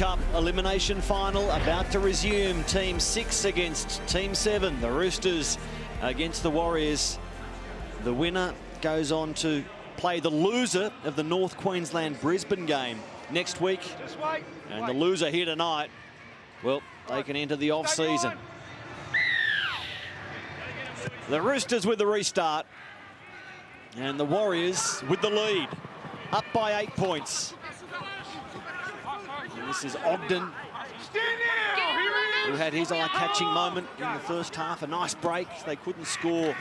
Cup elimination final about to resume. Team 6 against Team 7. The Roosters against the Warriors. The winner goes on to play the loser of the North Queensland-Brisbane game next week. And the loser here tonight, well, they can enter the off-season. The Roosters with the restart. And the Warriors with the lead. Up by 8 points. And this is Holden, who had his eye-catching moment in the first half. A nice break. They couldn't score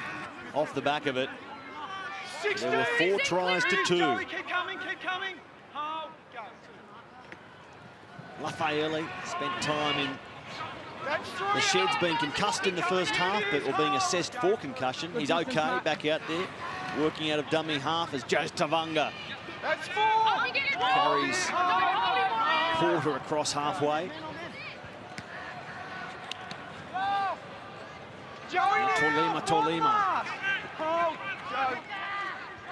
off the back of it. There were 4 tries to 2. Lafayette spent time in the sheds, being concussed in the first half, but or being assessed for concussion. He's okay, back out there, working out of dummy half as Joe Tavanga carries Porter across halfway. Tolima.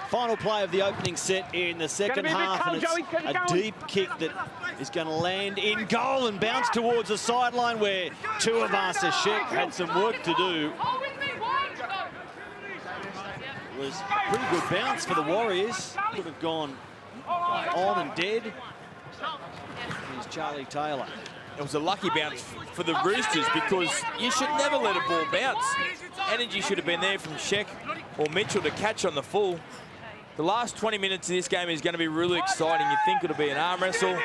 Final play of the opening set in the second half, and it's a deep kick that is going to land in goal and bounce towards the sideline where Tuivasa Sheck had some work to do. It was a pretty good bounce for the Warriors. Could have gone on and dead. Here's Charlie Taylor. It was a lucky bounce for the Roosters because you should never let a ball bounce. Energy should have been there from Sheck or Mitchell to catch on the full. The last 20 minutes of this game is going to be really exciting. You think it'll be an arm wrestle.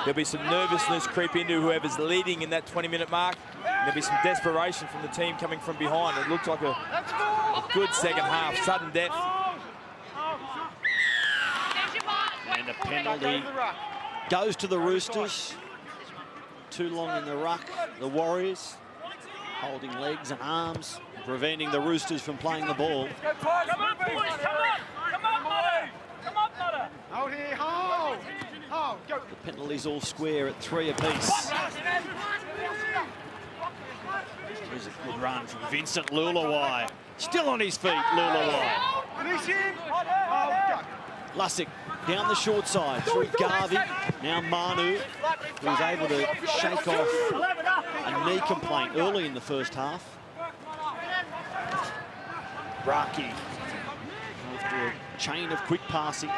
There'll be some nervousness creep into whoever's leading in that 20-minute mark. And there'll be some desperation from the team coming from behind. It looked like a good second half. Sudden death. And a penalty goes to the Roosters. Too long in the ruck. The Warriors holding legs and arms, preventing the Roosters from playing the ball. The penalties all square at 3 apiece. Here's a good run from Vincent Lulawai. Still on his feet, Lulawai. Lussick down the short side through Garvey. Now Manu, who's able to shake off a knee complaint early in the first half. Raki after a chain of quick passing.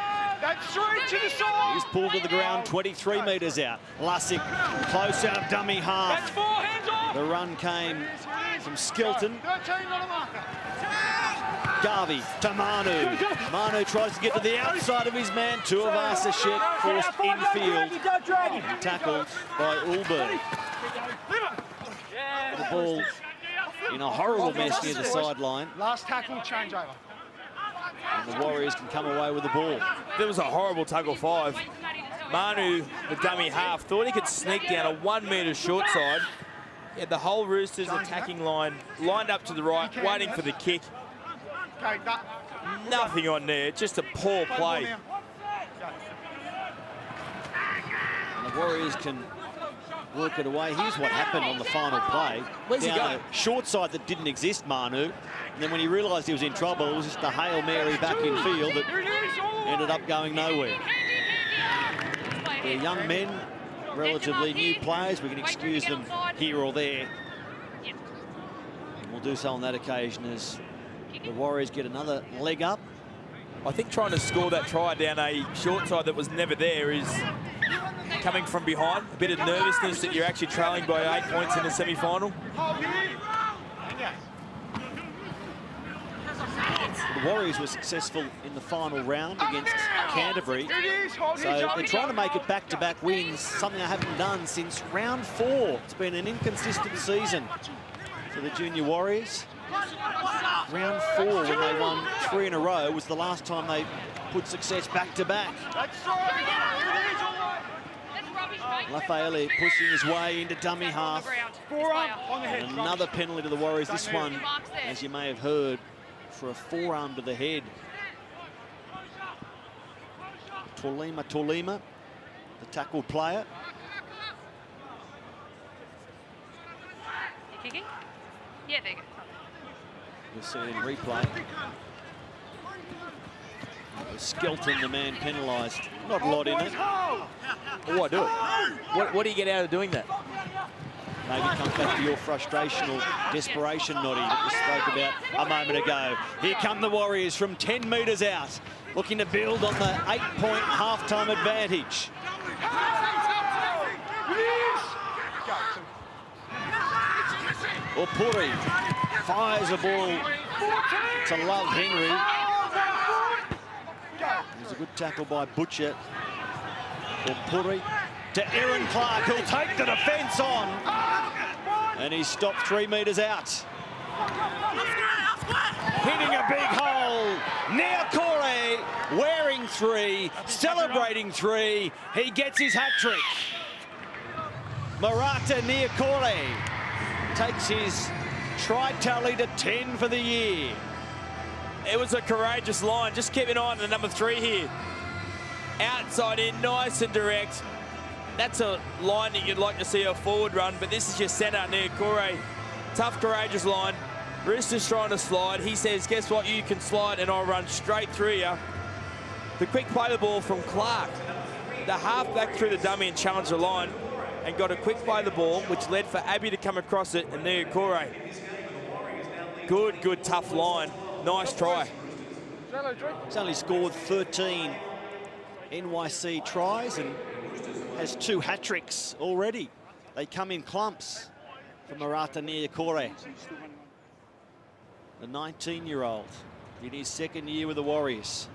He's pulled to the ground 23 metres out. Lussick close out of dummy half. The run came from Skelton. Garvey to Manu. Manu tries to get to the outside of his man. Tuivasa Sheck forced infield. Tackled by Ulberg. The ball in a horrible mess near the sideline. Last tackle changeover. And the Warriors can come away with the ball. There was a horrible tackle 5. Manu, the dummy half, thought he could sneak down a 1 metre short side. He had the whole Roosters attacking line lined up to the right, waiting for the kick. Nothing on there, just a poor play. And the Warriors can work it away. Here's what happened on the final play. Where's he going? A short side that didn't exist, Manu. And then when he realised he was in trouble, it was just a Hail Mary back in field that ended up going nowhere. They're young men, relatively new players. We can excuse them here or there. And we'll do so on that occasion as the Warriors get another leg up. I think trying to score that try down a short side that was never there is coming from behind. A bit of nervousness that you're actually trailing by 8 points in the semi-final. The Warriors were successful in the final round against Canterbury. So they're trying to make it back-to-back wins, something they haven't done since round 4. It's been an inconsistent season for the Junior Warriors. Round 4, when they won 3 in a row, was the last time they put success back-to-back. Lafayette pushing his way into dummy half. And another penalty to the Warriors. This one, as you may have heard, for a forearm to the head. Tolima, the tackle player. Kicking? Yeah, there you go. You'll see it in replay. Skelton, the man penalised. Not a lot in it. Oh, I do it. What do you get out of doing that? Maybe comes back to your frustration or desperation, Noddy, that you spoke about a moment ago. Here come the Warriors from 10 metres out, looking to build on the 8-point halftime advantage. Opuri fires a ball to Love Henry. It was a good tackle by Butcher. Opuri to Aaron Clark, who'll take the defence on. And he's stopped 3 metres out. Hitting a big hole. Niokore wearing 3, celebrating 3. He gets his hat-trick. Marata Niokore takes his try tally to 10 for the year. It was a courageous line. Just keep an eye on the number 3 here. Outside in, nice and direct. That's a line that you'd like to see a forward run, but this is your centre, Niokore. Tough, courageous line. Roosters trying to slide. He says, guess what? You can slide and I'll run straight through you. The quick play the ball from Clark. The half-back through the dummy and challenged the line and got a quick play the ball, which led for Abby to come across it and Niokore. Good, tough line. Nice try. He's only scored 13 NYC tries and has 2 hat-tricks already. They come in clumps for Marata Niokore. The 19-year-old in his 2nd year with the Warriors.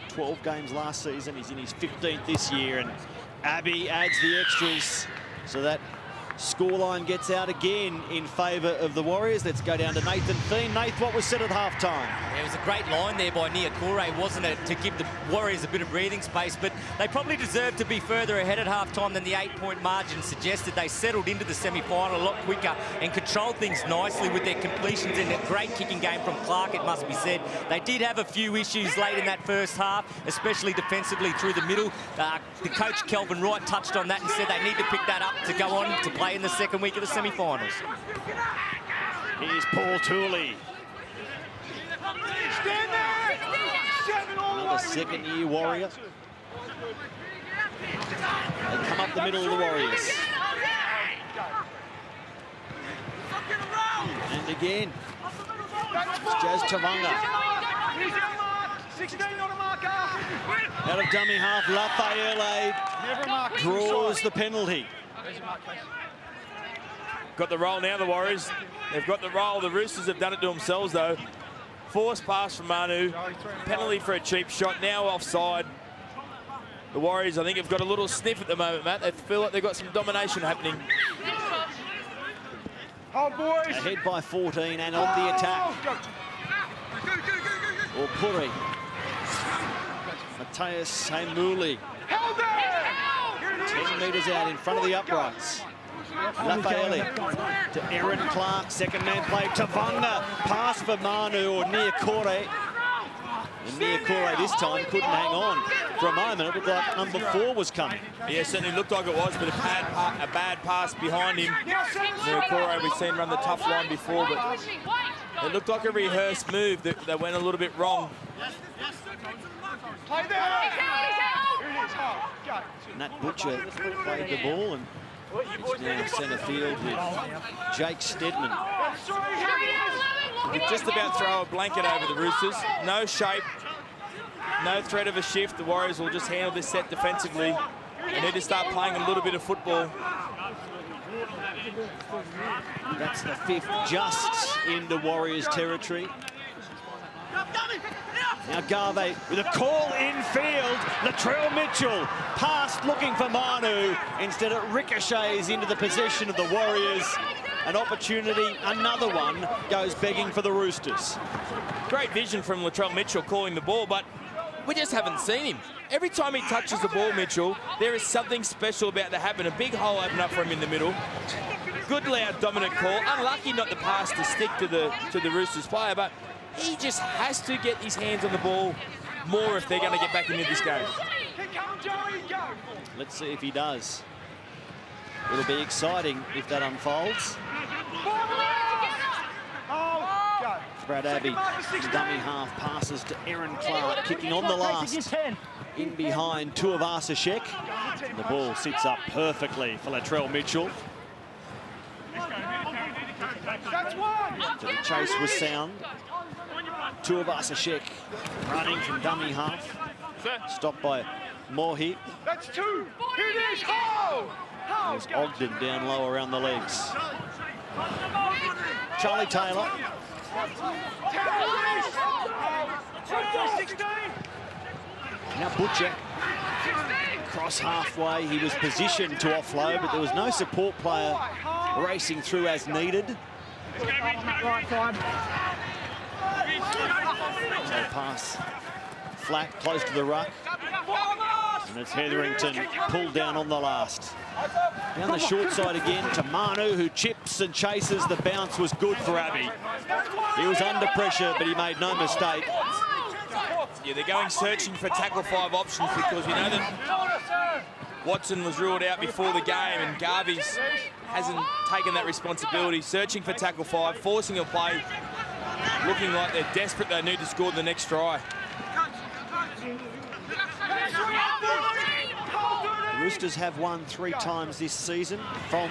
"12 games last season. He's in his 15th this year, and Abby adds the extras so that scoreline gets out again in favour of the Warriors. Let's go down to Nathan Thien. Nath, what was said at halftime? It was a great line there by Niokore, wasn't it, to give the Warriors a bit of breathing space, but they probably deserved to be further ahead at halftime than the 8-point margin suggested. They settled into the semi-final a lot quicker and controlled things nicely with their completions in a great kicking game from Clark, it must be said. They did have a few issues late in that first half, especially defensively through the middle. The coach, Kelvin Wright, touched on that and said they need to pick that up to go on to play in the second week of the semi-finals. Here's Paul Tooley. Another 2nd-year Warrior. They come up the middle of the Warriors. And again, it's Jazz Tavanga. Out of dummy half, Lafayette draws the penalty. Got the roll now, the Warriors. They've got the roll. The Roosters have done it to themselves, though. Forced pass from Manu. Penalty for a cheap shot. Now offside. The Warriors, I think, have got a little sniff at the moment, Matt. They feel like they've got some domination happening. Ahead by 14 and on the attack. Opuri. Mateus Heimuli. 10 metres out in front of the uprights. Lafayette to Aaron Clark, 2nd man play. Tavanga, pass for Manu or Niokore. And Niokore this time couldn't hang on for a moment. It looked like number 4 was coming. Yeah, certainly looked like it was, but a bad pass behind him. Niokore, we've seen run the tough line before, but it looked like a rehearsed move that went a little bit wrong. Nat Butcher played the ball and he's now centre field with Jake Stedman. You just about throw a blanket over the Roosters. No shape, no threat of a shift. The Warriors will just handle this set defensively. They need to start playing a little bit of football. That's the 5th just into Warriors territory. Now Garvey with a call infield. Latrell Mitchell passed looking for Manu. Instead it ricochets into the possession of the Warriors. An opportunity, another one, goes begging for the Roosters. Great vision from Latrell Mitchell calling the ball, but we just haven't seen him. Every time he touches the ball, Mitchell, there is something special about to happen. A big hole open up for him in the middle. Good, loud, dominant call. Unlucky not the pass to stick to the Roosters player, but he just has to get his hands on the ball more if they're going to get back into this game. Let's see if he does. It'll be exciting if that unfolds. Brad Abbey, dummy half passes to Aaron Clark, kicking on the last. In behind Tuivasa-Sheck. The ball sits up perfectly for Latrell Mitchell. The chase was sound. Tuivasa-Sheck running from dummy half. Stopped by Mohi. That's two. Here it is. Ho! There's Ogden down low around the legs. Charlie Taylor. Now Butcher. Cross halfway. He was positioned to offload, but there was no support player racing through as needed. So pass flat, close to the ruck. And it's Hetherington pulled down on the last. Down the short side again to Manu, who chips and chases. The bounce was good for Abbey. He was under pressure, but he made no mistake. Yeah, they're going searching for tackle 5 options because we know that Watson was ruled out before the game and Garvey's hasn't taken that responsibility. Searching for tackle 5, forcing a play, looking like they're desperate. They need to score the next try. The Roosters have won 3 times this season from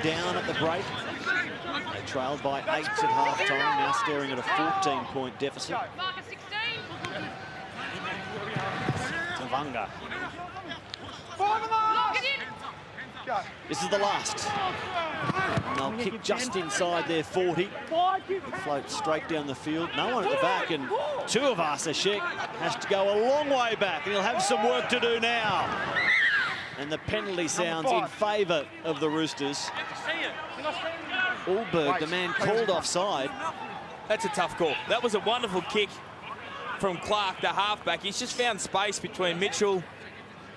down at the break. They trailed by 8 at half-time, now staring at a 14-point deficit. Tavanga. This is the last. And they'll kick just inside their 40. Float straight down the field. No one at the back, and Tuivasa-Sheck has to go a long way back, and he'll have some work to do now. And the penalty sounds in favour of the Roosters. Ulberg, the man called offside. That's a tough call. That was a wonderful kick from Clark, the halfback. He's just found space between Mitchell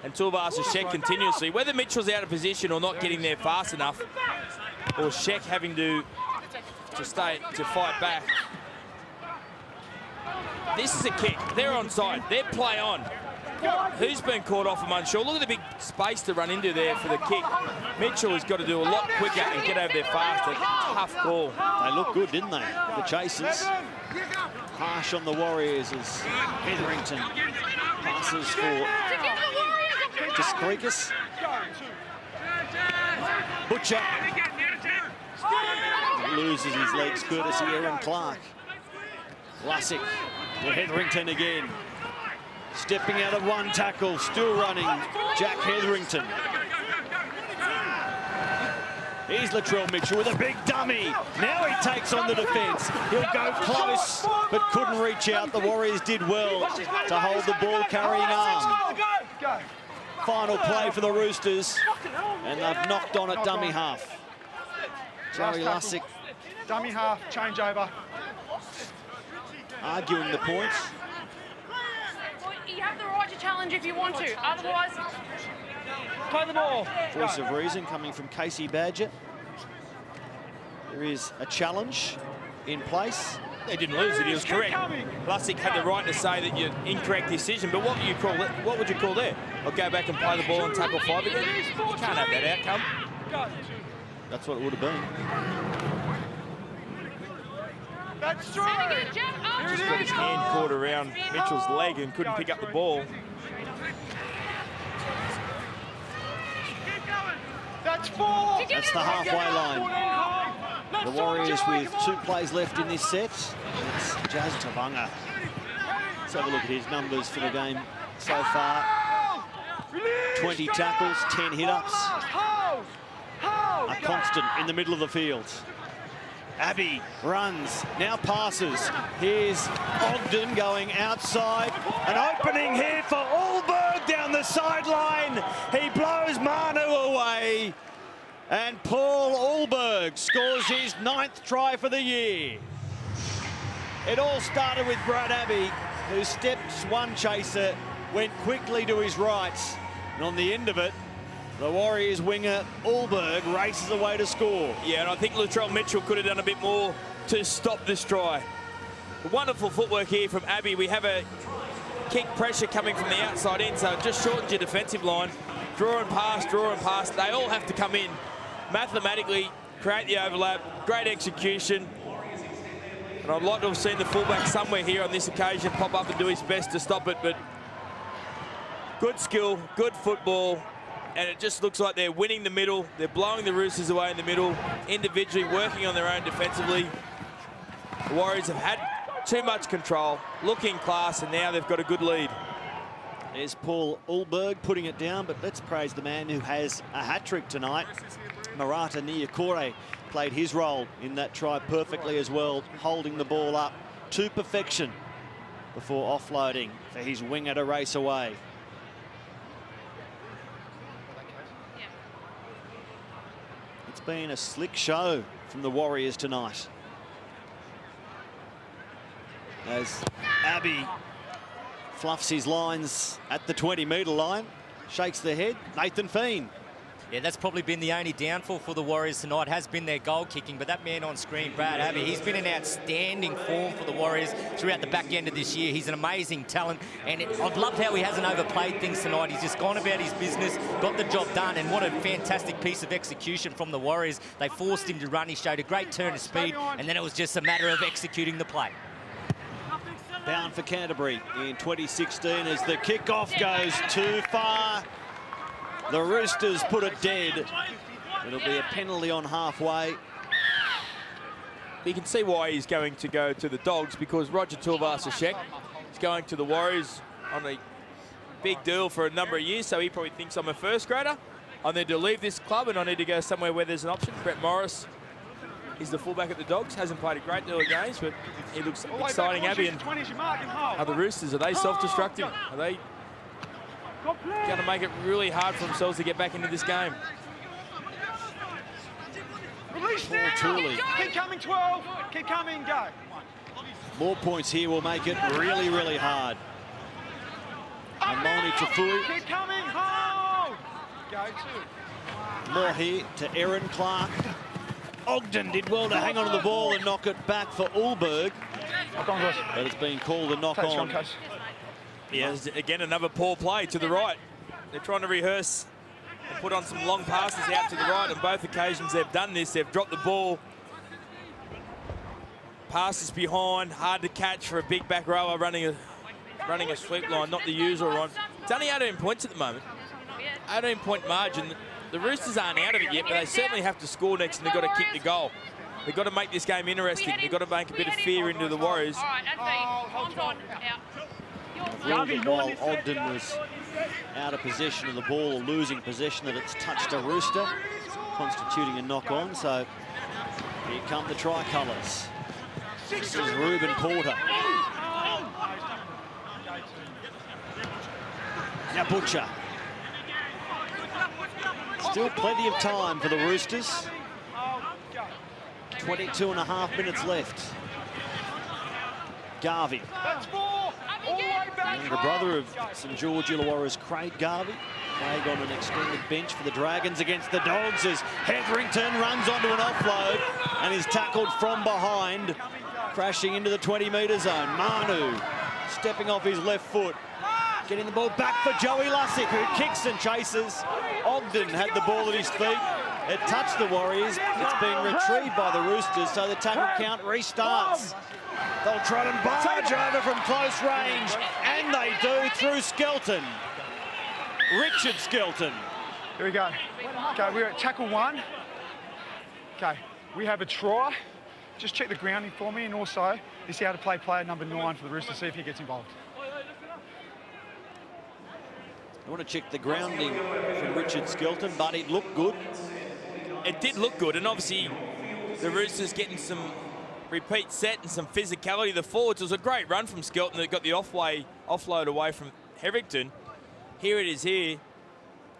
and Tuivasa-Sheck continuously. Whether Mitchell's out of position or not getting there fast enough, or Sheck having to fight back. This is a kick. They're onside. They're play on. Who's been caught off, I'm unsure. Look at the big space to run into there for the kick. Mitchell has got to do a lot quicker and get over there faster. Tough call. They look good, didn't they? The chasers. Harsh on the Warriors as Hetherington passes for Discrekus. Butcher loses his legs courtesy Aaron Clark. Lussick to Hetherington again. Stepping out of one tackle, still running, Jack Hetherington. Here's Latrell Mitchell with a big dummy. Now he takes on the defence. He'll go close, but couldn't reach out. The Warriors did well to hold the ball carrying arm. Final play for the Roosters, and they've knocked on at dummy half. Joey Lussick. Dummy half, change over. Arguing the point. You have the right to challenge if you want to. Otherwise, Play the ball. Voice of reason coming from Casey Badger. There is a challenge in place. They didn't lose it, he was correct. Lussick had the right to say that you're incorrect decision, but what would you call it? What would you call there? I'll go back and play the ball and tackle 5 again? You can't have that outcome. That's what it would have been. That's true. Just got his hand caught around Mitchell's leg and couldn't pick up the ball. That's 4. That's the halfway line. The Warriors with 2 plays left in this set. It's Jazz Tavanga. Let's have a look at his numbers for the game so far. 20 tackles, 10 hit-ups. A constant in the middle of the field. Abbey runs, now passes. Here's Ogden going outside. An opening here for Ulberg down the sideline. He blows Manu away. And Paul Ulberg scores his 9th try for the year. It all started with Brad Abbey, who stepped one chaser, went quickly to his right. And on the end of it, the Warriors winger Ulberg races away to score. Yeah, and I think Latrell Mitchell could have done a bit more to stop this try. Wonderful footwork here from Abbey. We have a kick pressure coming from the outside in, so it just shortens your defensive line. Draw and pass, draw and pass. They all have to come in. Mathematically, create the overlap. Great execution. And I'd like to have seen the fullback somewhere here on this occasion pop up and do his best to stop it, but good skill, good football, and it just looks like they're winning the middle. They're blowing the Roosters away in the middle, individually working on their own defensively. The Warriors have had too much control, looking class, and now they've got a good lead. There's Paul Ulberg putting it down, but let's praise the man who has a hat-trick tonight. Marata Niakore played his role in that try perfectly as well, holding the ball up to perfection before offloading for his winger to race away. It's been a slick show from the Warriors tonight, as Abbey fluffs his lines at the 20-metre line, shakes the head. Nathan Feen. Yeah, that's probably been the only downfall for the Warriors tonight, has been their goal kicking. But that man on screen, Brad Abbey, he's been in outstanding form for the Warriors throughout the back end of this year. He's an amazing talent, and I've loved how he hasn't overplayed things tonight. He's just gone about his business, got the job done, and what a fantastic piece of execution from the Warriors. They forced him to run. He showed a great turn of speed, and then it was just a matter of executing the play. Bound for Canterbury in 2016 as the kickoff goes too far. The Roosters put it dead. It'll be a penalty on halfway. You can see why he's going to go to the Dogs, because Roger Tuivasa-Sheck is going to the Warriors on a big deal for a number of years, so he probably thinks I'm a first grader. I need to leave this club and I need to go somewhere where there's an option. Brett Morris is the fullback at the Dogs. Hasn't played a great deal of games, but he looks exciting. Abby, and are the Roosters, are they self-destructing? Are they going to make it really hard for themselves to get back into this game? Release Paul now. Tooley. Keep coming, 12. Keep coming, go. More points here will make it really, really hard. And Moni Tafui. Keep coming, hold. Go two. More here to Aaron Clark. Ogden did well to hang on to the ball and knock it back for Ulberg. Knock on, guys. But it's been called a knock on. Yeah, again, another poor play to the right. They're trying to rehearse and put on some long passes out to the right. On both occasions they've done this. They've dropped the ball. Passes behind, hard to catch for a big back rower running a sweep line, not the usual one. It's only 18 points at the moment. 18-point margin. The Roosters aren't out of it yet, but they certainly have to score next, and they've got to kick the goal. They've got to make this game interesting. They've got to make a bit of fear into the Warriors. While Ogden was out of possession of the ball, or losing possession, that it's touched a Rooster, constituting a knock-on. So here come the tricolours. This is Ruben Porter. Now Butcher. Still plenty of time for the Roosters. 22.5 minutes left. Garvey. Younger brother of St George Illawarra's Craig Garvey. Craig on an extended bench for the Dragons against the Dogs as Hetherington runs onto an offload and is tackled from behind, crashing into the 20-metre zone. Manu stepping off his left foot, getting the ball back for Joey Lussick, who kicks and chases. Ogden had the ball at his feet. It touched the Warriors. It's been retrieved by the Roosters, so the tackle count restarts. They'll try and barge over from close range, and they do through Skelton. Richard Skelton. Here we go. Okay, we're at tackle 1. Okay, we have a try. Just check the grounding for me, and also this is how to play player number 9 for the Roosters, see if he gets involved. I want to check the grounding from Richard Skelton, but it looked good. It did look good, and obviously the Roosters getting some repeat set and some physicality. The forwards, it was a great run from Skelton that got the offload away from Hetherington. Here it is here.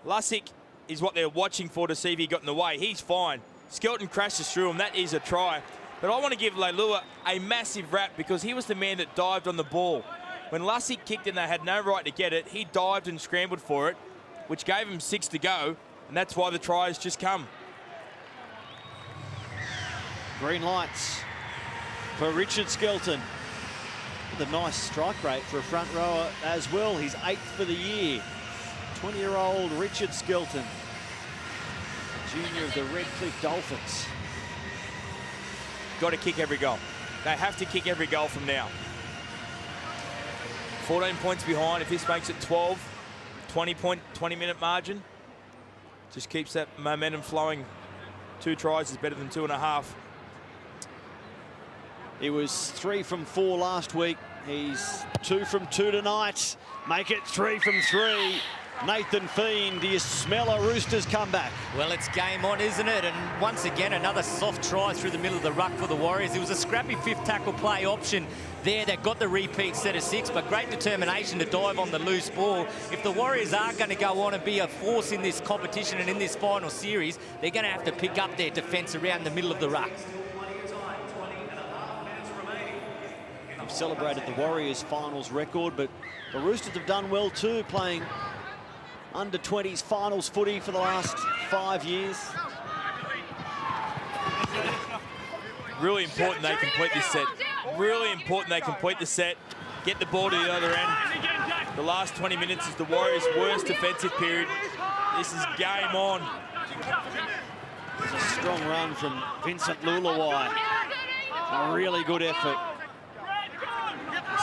Lussick is what they're watching for to see if he got in the way. He's fine. Skelton crashes through him. That is a try. But I want to give Leilua a massive rap because he was the man that dived on the ball. When Lussick kicked and they had no right to get it, he dived and scrambled for it, which gave him 6 to go, and that's why the try has just come. Green lights for Richard Skelton. With a nice strike rate for a front rower as well. He's 8th for the year. 20-year-old Richard Skelton, junior of the Redcliffe Dolphins. Got to kick every goal. They have to kick every goal from now. 14 points behind. If this makes it 12, 20-minute margin, just keeps that momentum flowing. 2 tries is better than 2.5. He was 3 from 4 last week. He's 2 from 2 tonight. Make it 3 from 3. Nathan Fiend, do you smell a Roosters comeback? Well, it's game on, isn't it? And once again, another soft try through the middle of the ruck for the Warriors. It was a scrappy 5th tackle play option there that got the repeat set of 6, but great determination to dive on the loose ball. If the Warriors are going to go on and be a force in this competition and in this final series, they're going to have to pick up their defence around the middle of the ruck. They've celebrated the Warriors finals record, but the Roosters have done well too, playing under-20s finals footy for the last 5 years. Really important they complete this set. Really important they complete the set, get the ball to the other end. The last 20 minutes is the Warriors' worst defensive period. This is game on. It's a strong run from Vincent Lulawai. A really good effort.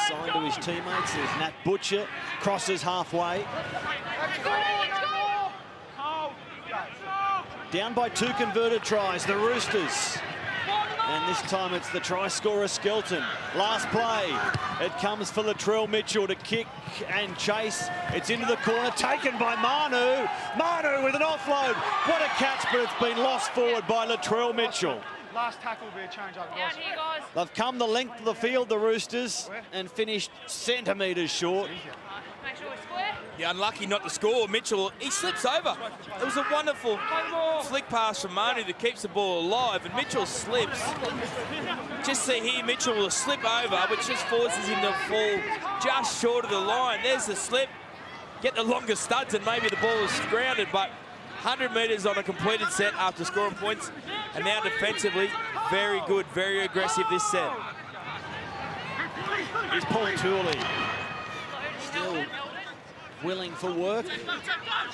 Signed to his teammates. There's Nat Butcher, crosses halfway. Down by 2 converted tries, the Roosters. And this time it's the try scorer Skelton. Last play, it comes for Latrell Mitchell to kick and chase. It's into the corner, taken by Manu. Manu with an offload. What a catch, but it's been lost forward by Latrell Mitchell. Last tackle will be a change over, Down here, guys. They've come the length of the field, the Roosters, and finished centimetres short. Make sure we're square. Yeah, unlucky not to score. Mitchell, he slips over. It was a wonderful flick pass from Manu that keeps the ball alive, and Mitchell slips. Just see here, Mitchell will slip over, which just forces him to fall just short of the line. There's the slip. Get the longer studs, and maybe the ball is grounded, but 100 metres on a completed set after scoring points, and now defensively, very good, very aggressive this set. Here's Paul Tooley. Still willing for work. Together, guys.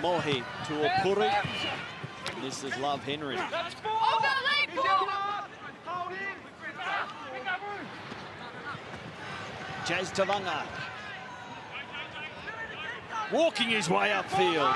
Mohi to Opuri. This is Love Henry. Jazz Tavanga. Walking his way upfield.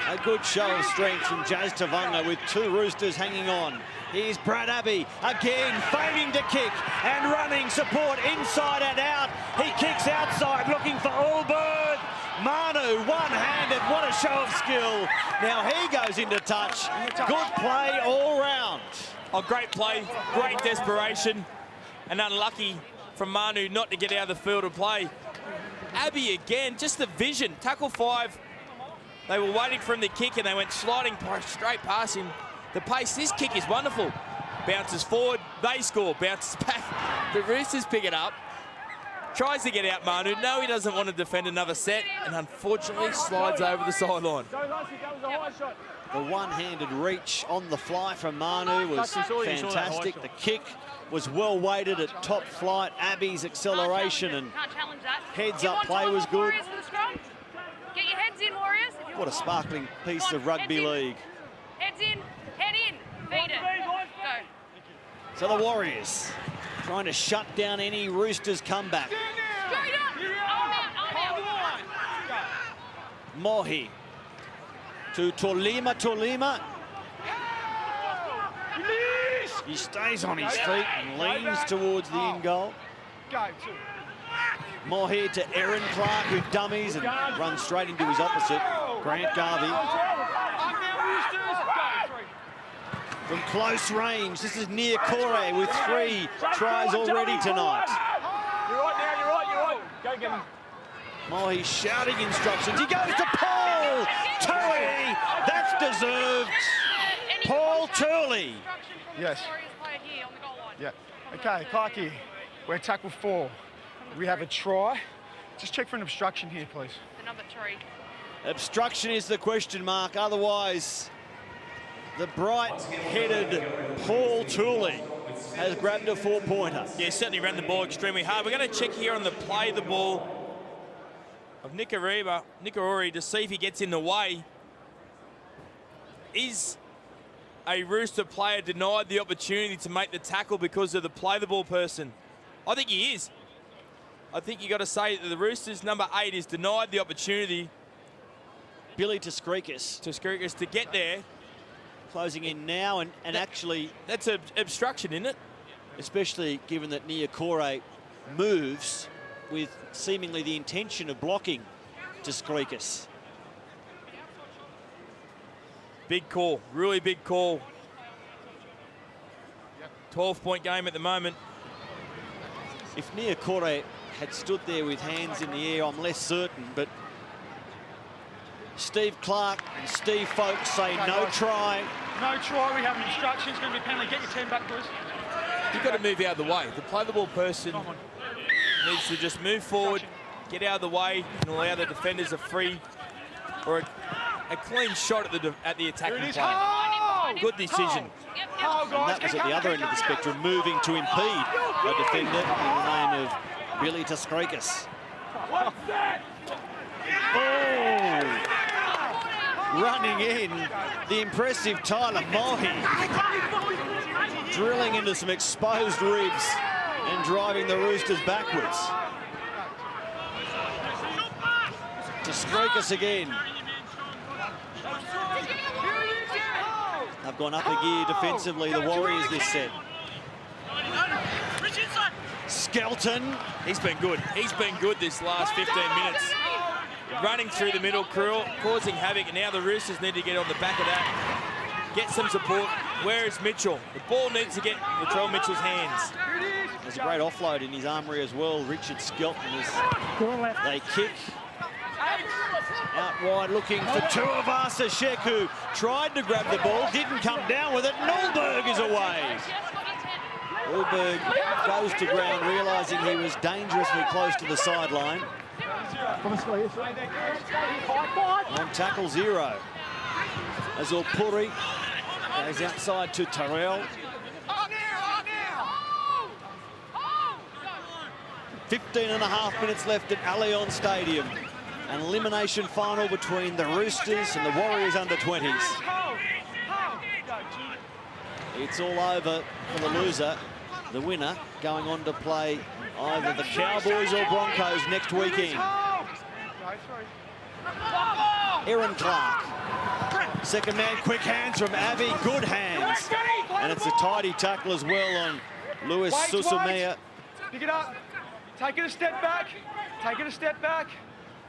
A good show of strength from Jazz Tavanga with 2 Roosters hanging on. Here's Brad Abbey again, feigning to kick and running support inside and out. He kicks outside, looking for Allbird. Manu, one-handed, what a show of skill. Now he goes into touch. Good play all round. Oh, great play, great desperation, and unlucky from Manu not to get out of the field of play. Abbey again, just the vision. Tackle 5. They were waiting for him to kick and they went sliding straight past him. The pace, this kick is wonderful. Bounces forward, they score, bounces back. The Roosters pick it up. Tries to get out Manu. No, he doesn't want to defend another set, and unfortunately slides over the sideline. The one-handed reach on the fly from Manu was fantastic. The kick was well weighted at top flight. Abbey's acceleration and heads-up play was good. Get your heads in, Warriors. What a sparkling piece of rugby league. Heads in, head in, feed it. Go. So the Warriors trying to shut down any Roosters comeback. Straight up. Arm out. Mohi to Tolima. He stays on his feet and leans towards the in goal. Mohi to Aaron Clark, who dummies and runs straight into his opposite, Grant Garvey. From close range, this is near Corey with 3 tries already tonight. You're right. Go get him. Mohi shouting instructions. He goes to Paul Tooley. That's deserved. Paul Tooley. Yes. Yeah. Okay, Clarkie, we're at tackle 4. We have a try. Just check for an obstruction here, please. The number 3. Obstruction is the question mark. Otherwise, the bright-headed Paul Tooley has grabbed a 4-pointer. Yeah, certainly ran the ball extremely hard. We're going to check here on the play the ball of Nikarori to see if he gets in the way. Is a Rooster player denied the opportunity to make the tackle because of the play the ball person? I think he is. I think you got to say that the Roosters number 8 is denied the opportunity. Billy Taskrikis To get there. closing in now, and actually... That's an obstruction, isn't it? Especially given that Niokore moves with seemingly the intention of blocking Taskrikis. Big call, really big call. 12-point game at the moment. If Niokore had stood there with hands in the air, I'm less certain, but Steve Clark and Steve Folkes say no try. No try, we have instructions, going to be penalty. Get your team back, boys. You've got to move out of the way. The play the ball person needs to just move forward, get out of the way, and allow the defenders a free or a clean shot at the attacking player. Good decision. And that was at the other end of the spectrum, moving to impede a defender in the name of Billy Taskrikis. Oh! Running in, the impressive Tyler Mohi, drilling into some exposed ribs and driving the Roosters backwards. Taskrikis again. They've gone up a gear defensively, the Warriors, this set. Skelton. He's been good. He's been good this last 15 minutes. Running through the middle, causing havoc, and now the Roosters need to get on the back of that. Get some support. Where is Mitchell? The ball needs to get Latrell Mitchell's hands. There's a great offload in his armoury as well, Richard Skelton, as they kick. Out wide looking for Tuivasa Sheku. Tried to grab the ball, didn't come down with it. Nulberg is away. Nulberg goes to ground, realising he was dangerously close to the sideline. On tackle 0. As Puri goes outside to Terrell. 15.5 minutes left at Allianz Stadium. An elimination final between the Roosters and the Warriors under-20s. It's all over for the loser. The winner going on to play either the Cowboys or Broncos next weekend. Aaron Clark. Second man, quick hands from Avi, good hands. And it's a tidy tackle as well on Lewis Susumea. Pick it up. Take it a step back. Take it a step back.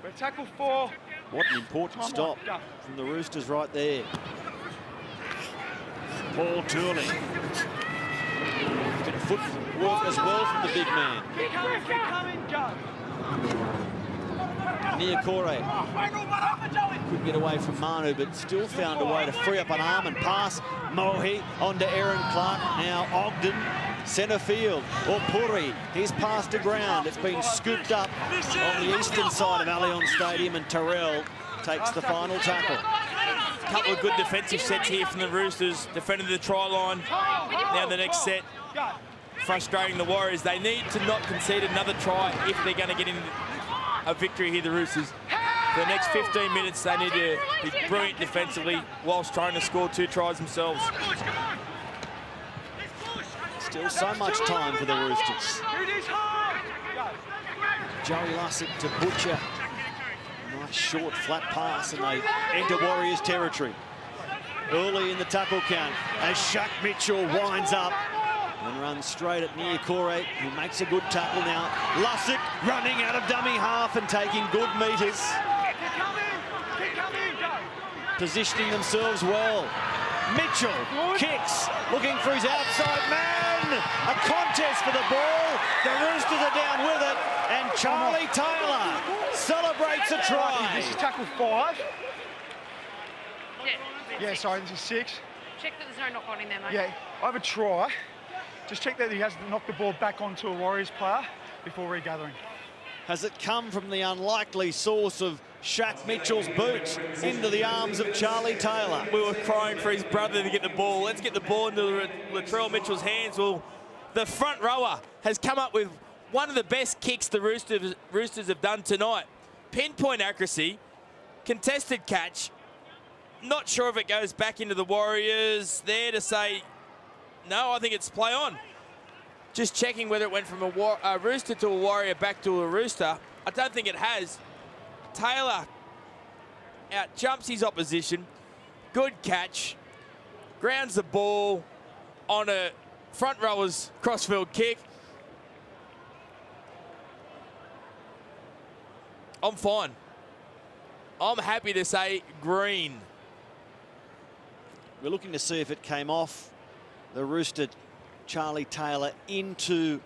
We're tackle 4. What an important stop from the Roosters right there. Paul Turley. Bit of footwork as well from the big man. Niokore couldn't get away from Manu, but still found a way to free up an arm and pass. Mohi onto Aaron Clark. Now Ogden, centre field. Puri, he's passed to ground. It's been scooped up on the eastern side of Allianz Stadium, and Terrell takes the final tackle. A couple of good defensive sets here from the Roosters, defending the try line. Now the next set, frustrating the Warriors. They need to not concede another try if they're going to get in a victory here, the Roosters. For the next 15 minutes, they need to be brilliant defensively whilst trying to score 2 tries themselves. Still so much time for the Roosters. Joey Lussick to Butcher. Nice short, flat pass, and they enter Warriors territory. Early in the tackle count, as Shaq Mitchell winds up and runs straight at Niokore, who makes a good tackle now. Lussick running out of dummy half and taking good meters. Positioning themselves well. Mitchell kicks, looking for his outside man. A contest for the ball. The Roosters are down with it, and Charlie Taylor celebrates a try. This is tackle 5. Yeah, Sorry, this is 6. check that there's no knock on in there, mate. Yeah, I have a try. Just check that he hasn't knocked the ball back onto a Warriors player before regathering. Has it come from the unlikely source of Shaq Mitchell's boot into the arms of Charlie Taylor? We were crying for his brother to get the ball. Let's get the ball into Latrell Mitchell's hands. Well, the front rower has come up with one of the best kicks the Roosters have done tonight. Pinpoint accuracy, contested catch, Not sure if it goes back into the Warriors. There to say, no, I think it's play on. Just checking whether it went from a Rooster to a Warrior back to a Rooster. I don't think it has. Taylor out jumps his opposition. Good catch. Grounds the ball on a front rower's crossfield kick. I'm fine. I'm happy to say green. We're looking to see if it came off the Rooster, Charlie Taylor, into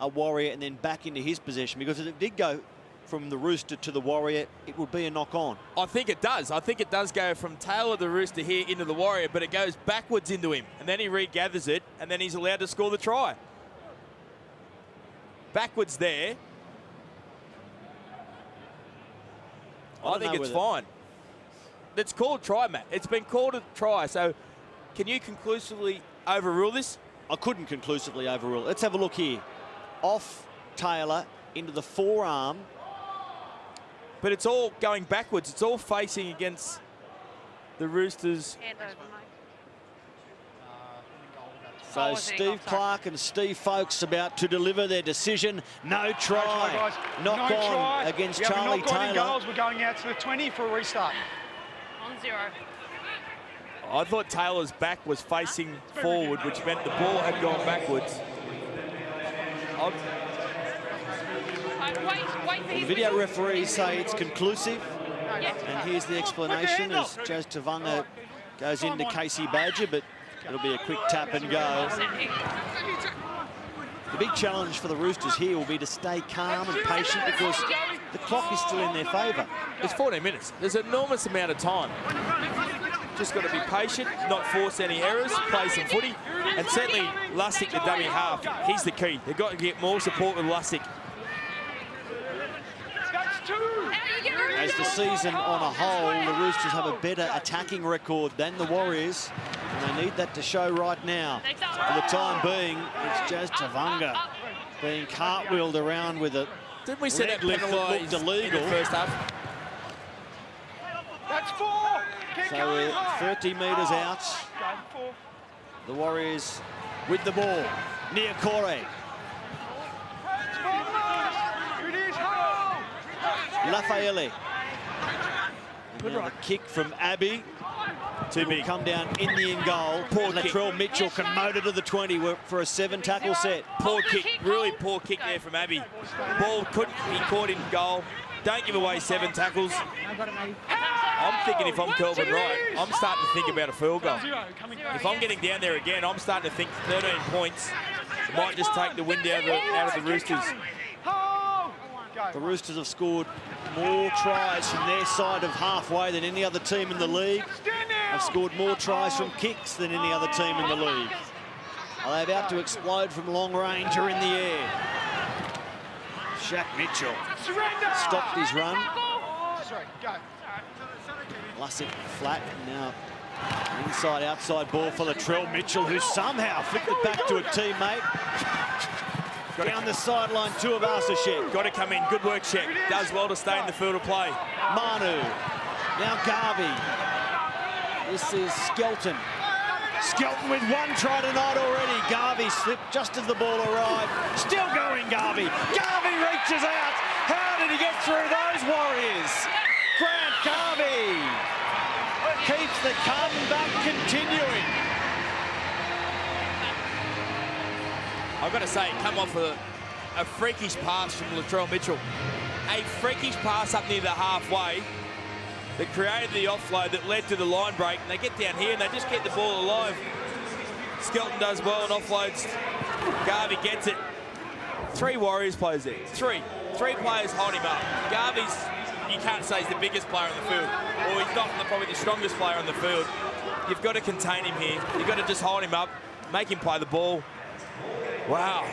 a Warrior and then back into his possession, because if it did go from the Rooster to the Warrior, it would be a knock-on. I think it does. I think it does go from Taylor the Rooster here into the Warrior, but it goes backwards into him, and then he regathers it, and then he's allowed to score the try. Backwards there. I think it's fine. It's called try, Matt. It's been called a try. So can you conclusively overrule this? I couldn't conclusively overrule. Let's have a look here. Off Taylor into the forearm. But it's all going backwards. It's all facing against the Roosters. Hand over, mate. So Steve Clark and Steve Folkes about to deliver their decision. No try. Knock on against Charlie Taylor. Goals. We're going out to the 20 for a restart. On 0. I thought Taylor's back was facing forward, which meant the ball had gone backwards. Wait for The his video referees say it's conclusive. Yeah. And here's the explanation as Jazz Tavanga goes into Casey Badger, but it'll be a quick tap and go. The big challenge for the Roosters here will be to stay calm and patient, because the clock is still in their favour. It's 14 minutes. There's an enormous amount of time. Just got to be patient, not force any errors, play some footy. And certainly Lussick, the dummy half, he's the key. They've got to get more support with Lussick. As the season on a whole, the Roosters have a better attacking record than the Warriors, and they need that to show right now. For the time being, it's Jazz Tavanga being cartwheeled around with a Didn't we see that looked penalised illegal in the first half? That's 4. So we're 30 metres out. The Warriors with the ball. Niokore. Lafayette. The kick from Abbey. Too big. Come down in the in goal. Poor Latrell Mitchell can motor to the 20 for a 7-tackle set. Poor kick, really poor kick there from Abbey. Ball couldn't be caught in goal. Don't give away 7 tackles. I'm thinking if I'm Kelvin Wright, I'm starting to think about a field goal. If I'm getting down there again, I'm starting to think 13 points. It might just take the wind out of the Roosters. The Roosters have scored more tries from their side of halfway than any other team in the league. Have scored more tries from kicks than any other team in the league. Are they about to explode from long range or in the air? Shaq Mitchell stopped his run. Lussick flat now. Inside-outside ball for Latrell Mitchell, who somehow flicked it back to a teammate. Down the sideline, two of Arsashek. Got to come in. Good work, Shek. Does well to stay in the field of play. Manu. Now Garvey. This is Skelton. Skelton with 1 try tonight already. Garvey slipped just as the ball arrived. Still going, Garvey. Garvey reaches out. How did he get through those Warriors? Grant Garvey keeps the comeback continuing. I've got to say, come off a freakish pass from Latrell Mitchell. A freakish pass up near the halfway that created the offload that led to the line break. And they get down here and they just get the ball alive. Skelton does well and offloads. Garvey gets it. 3 Warriors players there. Three players hold him up. Garvey's, you can't say he's the biggest player on the field, or he's not probably the strongest player on the field. You've got to contain him here. You've got to just hold him up, make him play the ball. Wow.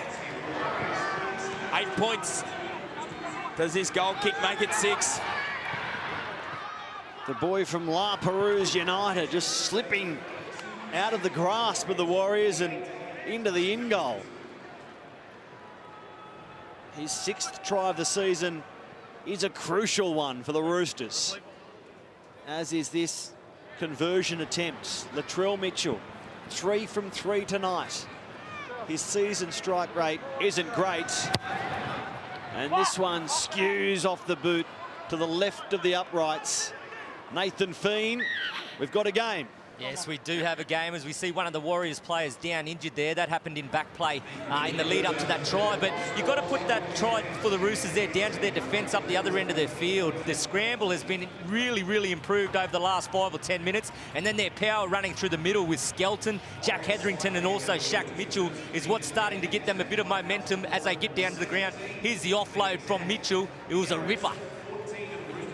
8 points. Does this goal kick make it 6? The boy from La Perouse United just slipping out of the grasp of the Warriors and into the in goal. His 6th try of the season is a crucial one for the Roosters, as is this conversion attempts. Latrell Mitchell, 3 from 3 tonight. His season strike rate isn't great. And this one skews off the boot to the left of the uprights. Nathan Feen, we've got a game. Yes, we do have a game as we see one of the Warriors players down injured there. That happened in back play in the lead up to that try. But you've got to put that try for the Roosters there down to their defence up the other end of their field. The scramble has been really, really improved over the last 5 or 10 minutes. And then their power running through the middle with Skelton, Jack Hetherington and also Shaq Mitchell is what's starting to get them a bit of momentum as they get down to the ground. Here's the offload from Mitchell. It was a ripper.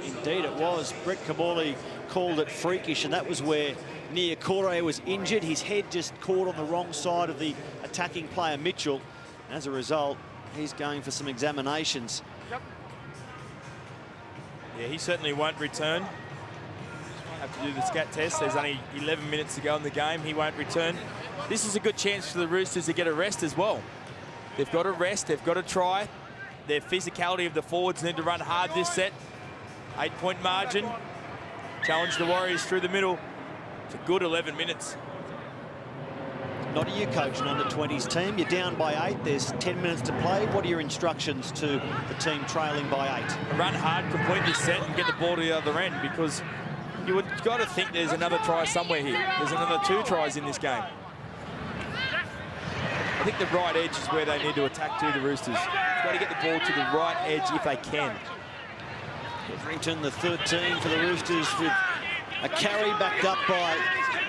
Indeed it was. Brett Kamali called it freakish, and that was where Niokore was injured. His head just caught on the wrong side of the attacking player Mitchell. As a result, he's going for some examinations. Yeah, he certainly won't return. Have to do the scat test. There's only 11 minutes to go in the game. He won't return. This is a good chance for the Roosters to get a rest as well. They've got to rest. They've got to try. Their physicality of the forwards need to run hard this set. 8-point margin. Challenge the Warriors through the middle. It's a good 11 minutes. Not a you coach an under-20s team. You're down by 8. There's 10 minutes to play. What are your instructions to the team trailing by 8? Run hard, complete this set and get the ball to the other end, because you would got to think there's another try somewhere here. There's another 2 tries in this game. I think the right edge is where they need to attack to, the Roosters. They've got to get the ball to the right edge if they can. Hetherington, the 13 for the Roosters, with a carry backed up by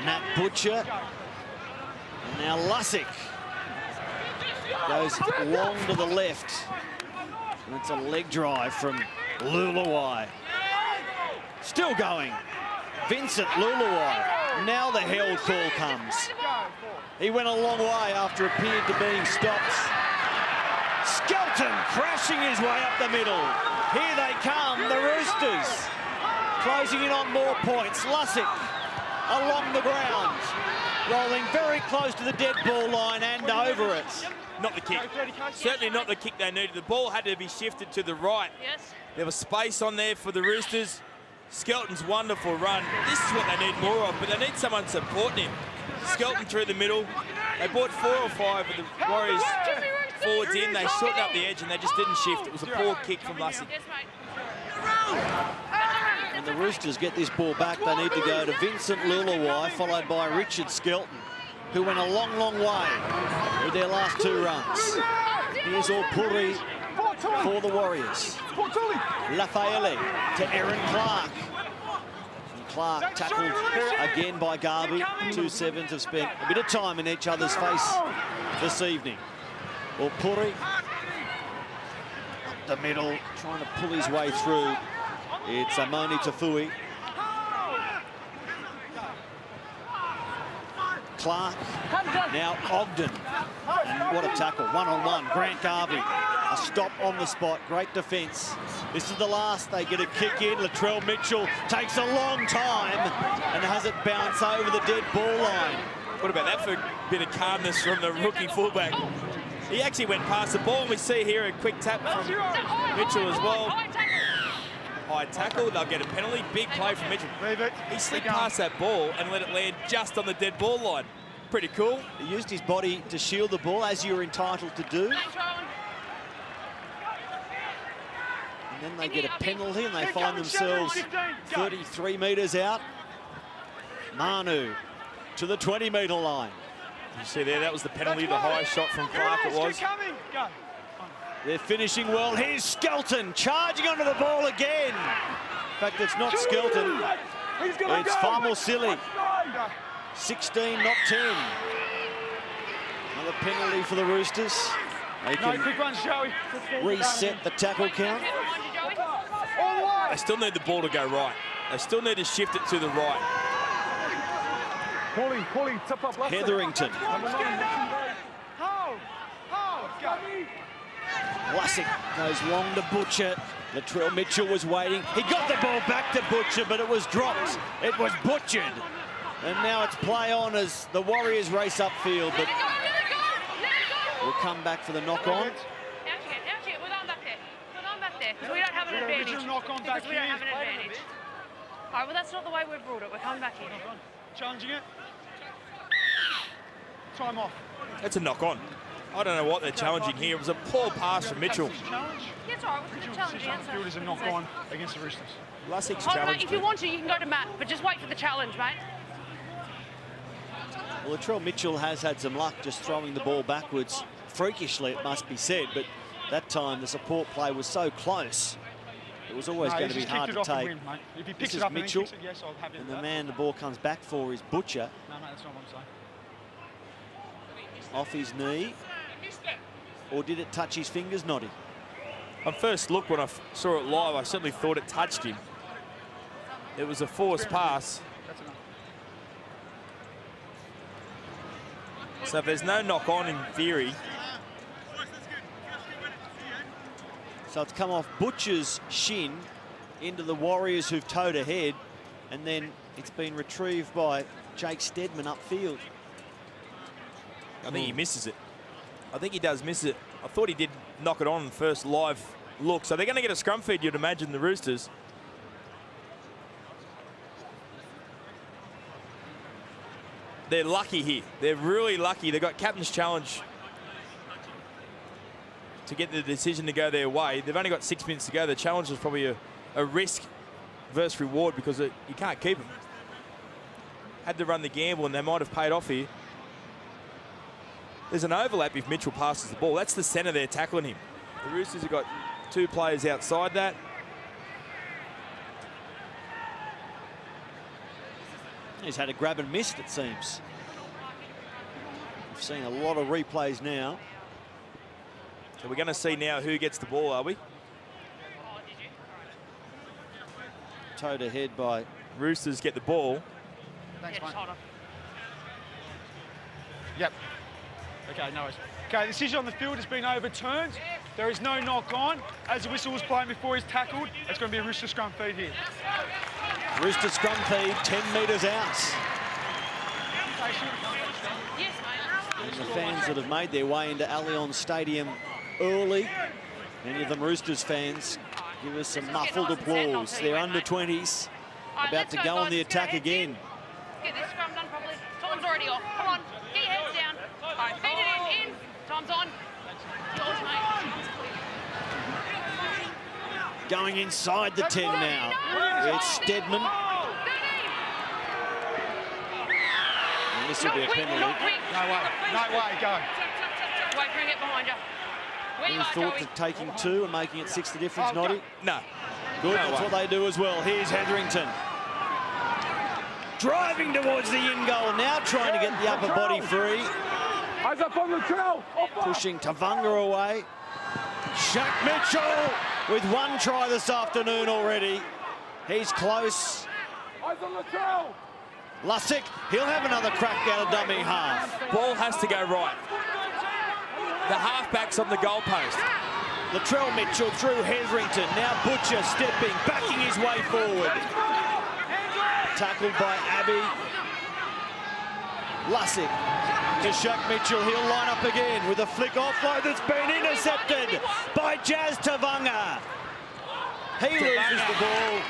Matt Butcher. And now Lussick goes long to the left. And it's a leg drive from Luluwai. Still going. Vincent Luluwai. Now the held call comes. He went a long way after appeared to being stopped. Skelton crashing his way up the middle. Here they come, the Roosters. Closing in on more points. Lussick along the ground. Rolling very close to the dead ball line and over it. Not the kick. Certainly not the kick they needed. The ball had to be shifted to the right. Yes. There was space on there for the Roosters. Skelton's wonderful run. This is what they need more of, but they need someone supporting him. Skelton through the middle. They brought 4 or 5 of the Warriors forwards in. They shortened up the edge and they just didn't shift. It was a poor kick from Lussick. Yes, mate. And the Roosters get this ball back. They need to go to Vincent Luluwai, followed by Richard Skelton, who went a long, long way with their last 2 runs. Here's Puri for the Warriors. Lafayette to Aaron Clark. And Clark tackled again by Garvey. 2 sevens have spent a bit of time in each other's face this evening. Puri up the middle, trying to pull his way through. It's Amoni Tafui. Clark, now Ogden. And what a tackle, 1-on-1, Grant Garvey. A stop on the spot, great defence. This is the last, they get a kick in. Latrell Mitchell takes a long time and has it bounce over the dead ball line. What about that for a bit of calmness from the rookie fullback? He actually went past the ball, and we see here a quick tap from Mitchell as well. High tackle, they'll get a penalty. Big play from Mitchell. He slipped past that ball and let it land just on the dead ball line. Pretty cool. He used his body to shield the ball, as you're entitled to do. And then they get a penalty and they find themselves 33 metres out. Manu to the 20-metre line. You see there, that was the penalty, the highest shot from Clark it was. They're finishing well. Here's Skelton charging onto the ball again. In fact, it's not Skelton. It's Farmosili. 16, not 10. Another penalty for the Roosters. They can reset the tackle count. They still need the ball to go right. They still need to shift it to the right. Hetherington. Lussick goes long to Butcher. Latrell Mitchell was waiting. He got the ball back to Butcher, but it was dropped. It was butchered. And now it's play on as the Warriors race upfield, but we'll come back for the knock-on. Out you, we're on back there. We're on back there, because we don't have an advantage. Because we don't have an advantage. All right, well, that's not the way we've ruled it. We're coming back here. Challenging it. Time off. That's a knock on. I don't know what they're challenging here. It was a poor pass from Mitchell. Challenge. Yeah, it's all right. We can challenge the answer. Field is a knock on against the Roosters. Lussig's Hold on, mate. challenge. If you want to, you can go to Matt, but just wait for the challenge, mate. Well, Latrell Mitchell has had some luck just throwing the ball backwards. Freakishly, it must be said, but that time the support play was so close. It was always going to be hard to take. If he picks This it is up Mitchell, and then kicks it, yes, I'll have it. and the man the ball comes back for is Butcher. No, mate, that's not what I'm saying. Off his knee. Or did it touch his fingers, Noddy? On first look, when I saw it live, I certainly thought it touched him. It was a forced pass. That's enough. So if there's no knock on in theory, So it's come off Butcher's shin into the Warriors who've towed ahead, and then it's been retrieved by Jake Steadman upfield. I think he misses it. I think he does miss it. I thought he did knock it on first live look. So they're going to get a scrum feed, you'd imagine, the Roosters. They're lucky here. They're really lucky. They've got captain's challenge to get the decision to go their way. They've only got 6 minutes to go. The challenge is probably a risk versus reward because you can't keep them. Had to run the gamble and they might have paid off here. There's an overlap if Mitchell passes the ball. That's the centre there tackling him. The Roosters have got 2 players outside that. He's had a grab and missed, it seems. We've seen a lot of replays now. So we're going to see now who gets the ball, are we? Towed ahead by Roosters get the ball. Thanks, Yeah, mate. just hold on. Yep. Okay, no worries. Okay, the decision on the field has been overturned. There is no knock on. As the whistle was playing before he's tackled, it's going to be a Rooster scrum feed here. Rooster scrum feed 10 metres out. Yes, mate. And the fans that have made their way into Allianz Stadium early, many of them Roosters fans, give us some muffled applause. They're under 20s, about to go on the attack again. Get this scrum done properly. Time's already off. Come on, get your heads down. All right, feed it in. Time's on. Yours, mate. Going inside the 10 now. It's Steadman. And this will be a penalty. Not quick. No way, go. Wait for him to get behind you. Where you Any are, thoughts Joey? of taking 2 and making it 6 the difference, Oh, Noddy? No. Good, No that's way. what they do as well. Here's Hetherington. Driving towards the in goal now, trying to get the upper body free. Eyes up on the trail. Pushing Tavanga away. Shaq Mitchell with 1 try this afternoon already. He's close. Eyes on the trail. Lussick, he'll have another crack down a dummy half. Ball has to go right. The halfback's on the goalpost. Latrell Mitchell through Hetherington. Now Butcher stepping, backing his way forward. Tackled by Abbey. Lussick to Shaq Mitchell. He'll line up again with a flick offload that's been intercepted by Jazz Tavanga. He loses the ball,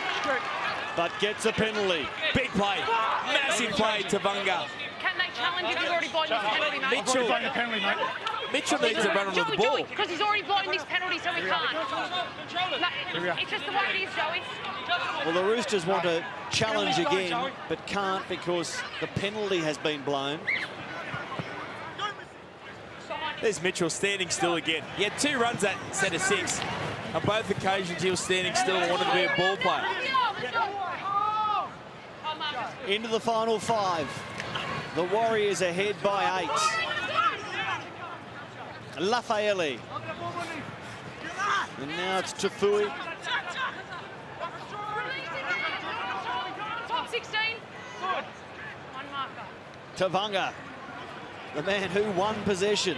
but gets a penalty. Big play. Massive play to Vanga. Can they challenge if he's already blown this penalty, mate? Mitchell. Playing the penalty, mate. Mitchell needs to run onto the ball. Because he's already blown this penalty, so he can't. No, it's just the way it is, Joey. Well, the Roosters want to challenge again, but can't because the penalty has been blown. There's Mitchell standing still again. He had 2 runs that set of 6. On both occasions, he was standing still and wanted to be a ball player. Into the final 5. The Warriors ahead by 8. Lafaele. And now it's Tafui. Top 16. Good. 1 marker. Tavanga, the man who won possession.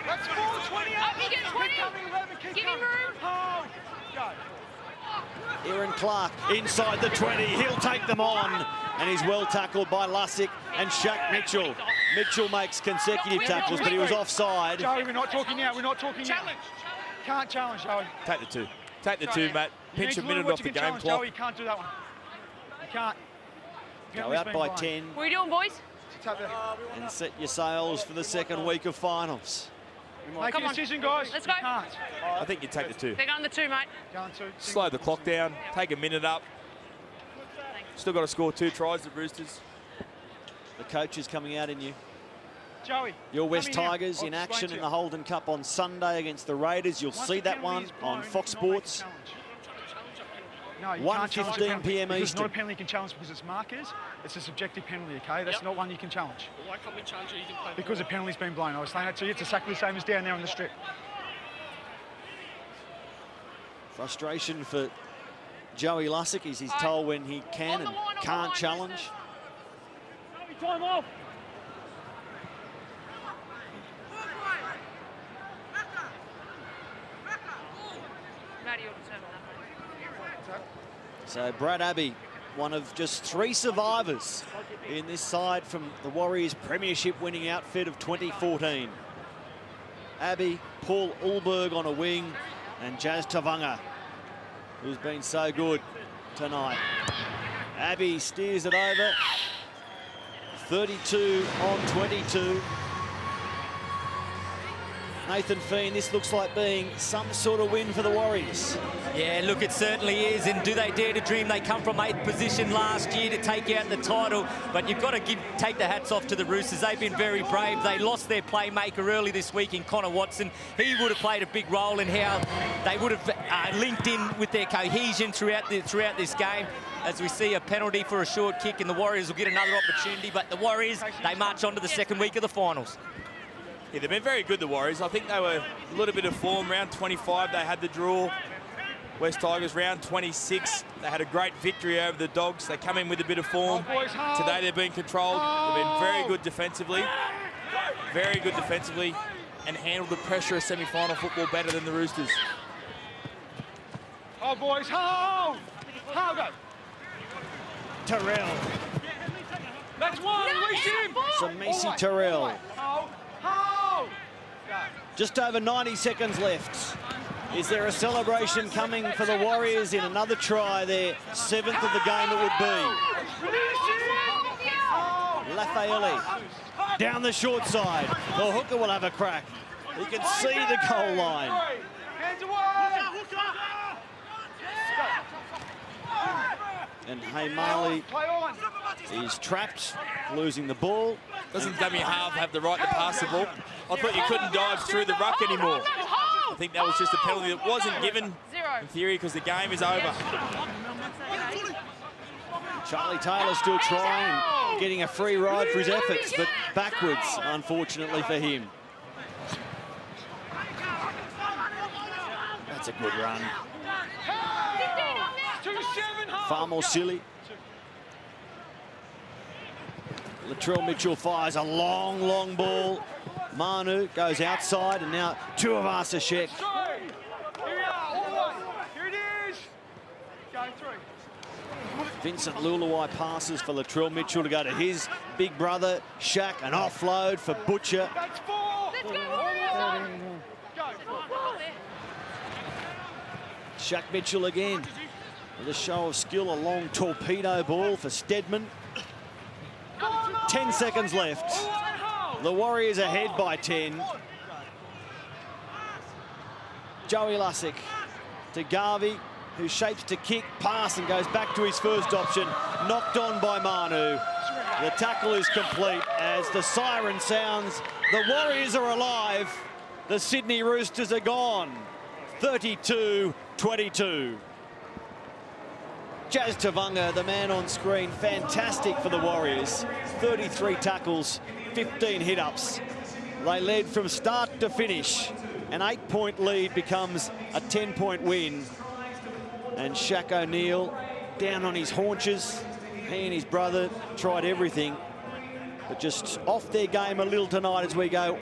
That's 4:20. Up, you get 20. Give him room. Aaron Clark inside the 20. He'll take them on. And he's well tackled by Lussick and Shaq Mitchell. Mitchell makes consecutive tackles, but he was offside. Joey, we're not talking now. We're not talking now. Can't challenge, Joey. Take the 2. Take the 2, Matt. You need Pinch a to learn minute what off you the can game challenge, clock. Joey, you can't do that one. can't. Go Penalty's out been by blown. 10 What are you doing, boys? Tap there. and set your sails for the second week of finals. Make Come a on. decision, guys. Let's go. You can't. I think you take the 2. They're going the 2, mate. Going to. Slow the clock down, take a minute up. Still got to score 2 tries, the Roosters. The coach is coming out in you. Joey. Your West come in here. Tigers I'll in explain action to in you. the Holden Cup on Sunday against the Raiders. You'll Once see the that penalty one is blown, on do Fox not make a Sports. challenge. No, you can't challenge a 1:15 penalty p.m. because it's not a Eastern. penalty you can challenge because it's markers. It's a subjective penalty, okay? That's not one you can challenge. Why can't we challenge it? You can play Because a penalty's been blown. I was saying that to you. It's exactly the same as down there on the strip. Frustration for Joey Lussick as he's told when he can and can't challenge. Time off. Matty will determine that. So Brad Abbey, one of just 3 survivors in this side from the Warriors premiership winning outfit of 2014. Abbey, Paul Ulberg on a wing, and Jazz Tavanga, who's been so good tonight. Abbey steers it over. 32 on 22. Nathan Feen, this looks like being some sort of win for the Warriors. Yeah, look, it certainly is. And do they dare to dream? They come from 8th position last year to take out the title. But you've got to take the hats off to the Roosters. They've been very brave. They lost their playmaker early this week in Connor Watson. He would have played a big role in how they would have linked in with their cohesion throughout this game. As we see a penalty for a short kick, and the Warriors will get another opportunity. But the Warriors, they march on to the second week of the finals. Yeah, they've been very good, the Warriors. I think they were a little bit of form. Round 25, they had the draw. West Tigers, round 26, they had a great victory over the Dogs. They come in with a bit of form. Today they've been controlled. They've been very good defensively. Very good defensively. And handled the pressure of semi-final football better than the Roosters. Oh, boys, ho! Ho, go! Terrell. That's one, release him! So Macy Terrell. Ho! Ho! Go. Just over 90 seconds left. Is there a celebration coming for the Warriors in another try? Their 7th of the game it would be. Lafayette down the short side. The hooker will have a crack. You can see the goal line. Hands away! And Marley Play on! is trapped, losing the ball. Doesn't dummy half have the right to pass the ball? I thought you couldn't dive through the ruck anymore. I think that was just a penalty that wasn't given in theory because the game is over. Charlie Taylor still trying, getting a free ride for his efforts, but backwards, unfortunately for him. That's a good run. Far more silly. Latrell Mitchell fires a long, long ball. Manu goes outside, and now Tuivasa-Sheck. Here we are, all the way. Here it is. Go through. Vincent Luluai passes for Latrell Mitchell to go to his big brother, Shaq, an offload for Butcher. That's 4. Let's go, Warriors! Go. Shaq Mitchell again with a show of skill, a long torpedo ball for Stedman. 10 seconds left. The Warriors ahead by 10. Joey Lussick to Garvey, who shapes to kick, pass and goes back to his first option. Knocked on by Manu. The tackle is complete as the siren sounds. The Warriors are alive. The Sydney Roosters are gone. 32-22. Jazz Tavanga, the man on screen, fantastic for the Warriors. 33 tackles, 15 hit-ups. They led from start to finish. An 8-point lead becomes a 10-point win. And Shaq O'Neal down on his haunches. He and his brother tried everything, but just off their game a little tonight as we go